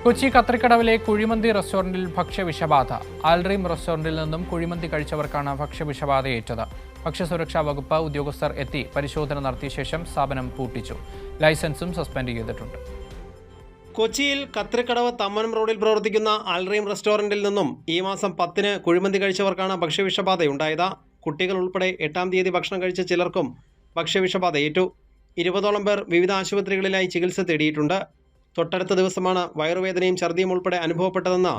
കൊച്ചി കത്രിക്കടവിലെ കുഴിമന്തി റെസ്റ്റോറന്റിൽ ഭക്ഷ്യവിഷബാധ. ആൽഡ്രീം റെസ്റ്റോറന്റിൽ നിന്നും കുഴിമന്തി കഴിച്ചവർക്കാണ് ഭക്ഷ്യവിഷബാധയേറ്റത്. ഭക്ഷ്യസുരക്ഷാ വകുപ്പ് ഉദ്യോഗസ്ഥർ എത്തി പരിശോധന നടത്തിയ ശേഷം സ്ഥാപനം പൂട്ടിച്ചു. ലൈസൻസും സസ്പെൻഡ് ചെയ്തിട്ടുണ്ട്. കൊച്ചിയിൽ കത്രിക്കടവ് തമ്മനം റോഡിൽ പ്രവർത്തിക്കുന്ന ആൽഡ്രീം റെസ്റ്റോറന്റിൽ നിന്നും ഈ മാസം 10-ന് കുഴിമന്തി കഴിച്ചവർക്കാണ് ഭക്ഷ്യവിഷബാധയുണ്ടായത്. കുട്ടികൾ ഉൾപ്പെടെ 8-ാം തീയതി ഭക്ഷണം കഴിച്ച ചിലർക്കും ഭക്ഷ്യവിഷബാധയേറ്റു. 20ഓളം പേർ വിവിധ ആശുപത്രികളിലായി ചികിത്സ തേടിയിട്ടുണ്ട്. തൊട്ടടുത്ത ദിവസമാണ് വയറുവേദനയും ഛർദിയും ഉൾപ്പെടെ അനുഭവപ്പെട്ടതെന്ന്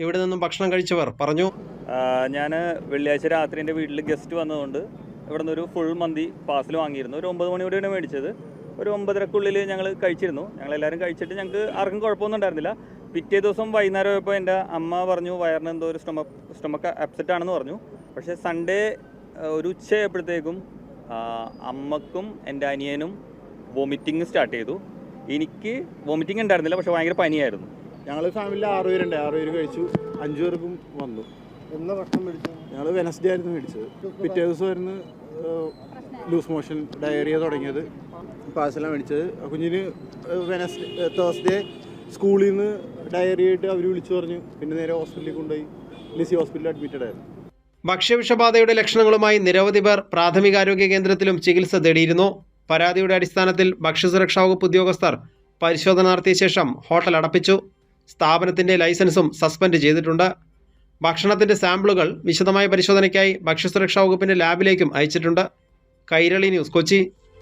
ഇവിടെ നിന്നും ഭക്ഷണം കഴിച്ചവർ പറഞ്ഞു. ഞാൻ വെള്ളിയാഴ്ച രാത്രി എൻ്റെ വീട്ടിൽ ഗസ്റ്റ് വന്നതുകൊണ്ട് ഇവിടെ നിന്ന് ഒരു ഫുൾ മന്തി പാർസൽ വാങ്ങിയിരുന്നു. ഒരു 9 മണിയോടെയാണ് മേടിച്ചത്. ഒരു 9:30-ക്കുള്ളിൽ ഞങ്ങൾ കഴിച്ചിരുന്നു. ഞങ്ങളെല്ലാവരും കഴിച്ചിട്ട് ഞങ്ങൾക്ക് ആർക്കും കുഴപ്പമൊന്നും ഉണ്ടായിരുന്നില്ല. പിറ്റേ ദിവസം വൈകുന്നേരം ആയപ്പോൾ എൻ്റെ അമ്മ പറഞ്ഞു വയറിന് എന്തോ ഒരു സ്റ്റൊമക്ക് അപ്സെറ്റ് ആണെന്ന് പറഞ്ഞു. പക്ഷേ സൺഡേ ഒരു ഉച്ചയായപ്പോഴത്തേക്കും അമ്മക്കും എൻ്റെ അനിയനും വോമിറ്റിംഗ് സ്റ്റാർട്ട് ചെയ്തു. എനിക്ക് വോമിറ്റിംഗ് ഉണ്ടായിരുന്നില്ല, പക്ഷെ ഭയങ്കര പനിയായിരുന്നു. ഞങ്ങൾ ഫാമിലിയിൽ 6 പേരുണ്ട്. 6 പേര് കഴിച്ചു. 5 പേർക്കും വന്നു. എന്നാ ഭക്ഷണം മേടിച്ചു? ഞങ്ങൾ വെനസ്ഡേ ആയിരുന്നു മേടിച്ചത്. പിറ്റേ ദിവസമായിരുന്നു ലൂസ് മോഷൻ ഡയറിയ തുടങ്ങിയത്. പാഴ്സലാണ് മേടിച്ചത്. കുഞ്ഞിന് തേഴ്സ്ഡേ സ്കൂളിൽ നിന്ന് ഡയറിയ ആയിട്ട് അവർ വിളിച്ചു പറഞ്ഞു. പിന്നെ നേരെ ഹോസ്പിറ്റലിൽ കൊണ്ടുപോയി ലിസി ഹോസ്പിറ്റലിൽ അഡ്മിറ്റഡ് ആയിരുന്നു. ഭക്ഷ്യവിഷബാധയുടെ ലക്ഷണങ്ങളുമായി നിരവധി പേർ പ്രാഥമികാരോഗ്യ കേന്ദ്രത്തിലും ചികിത്സ തേടിയിരുന്നു. പരാതിയുടെ അടിസ്ഥാനത്തിൽ ഭക്ഷ്യസുരക്ഷാ വകുപ്പ് ഉദ്യോഗസ്ഥർ പരിശോധന നടത്തിയ ശേഷം ഹോട്ടൽ അടപ്പിച്ചു. സ്ഥാപനത്തിന്റെ ലൈസൻസും സസ്പെൻഡ് ചെയ്തിട്ടുണ്ട്. ഭക്ഷണത്തിന്റെ സാമ്പിളുകൾ വിശദമായ പരിശോധനയ്ക്കായി ഭക്ഷ്യസുരക്ഷാ വകുപ്പിന്റെ ലാബിലേക്കും അയച്ചിട്ടുണ്ട്. കൈരളി ന്യൂസ്, കൊച്ചി.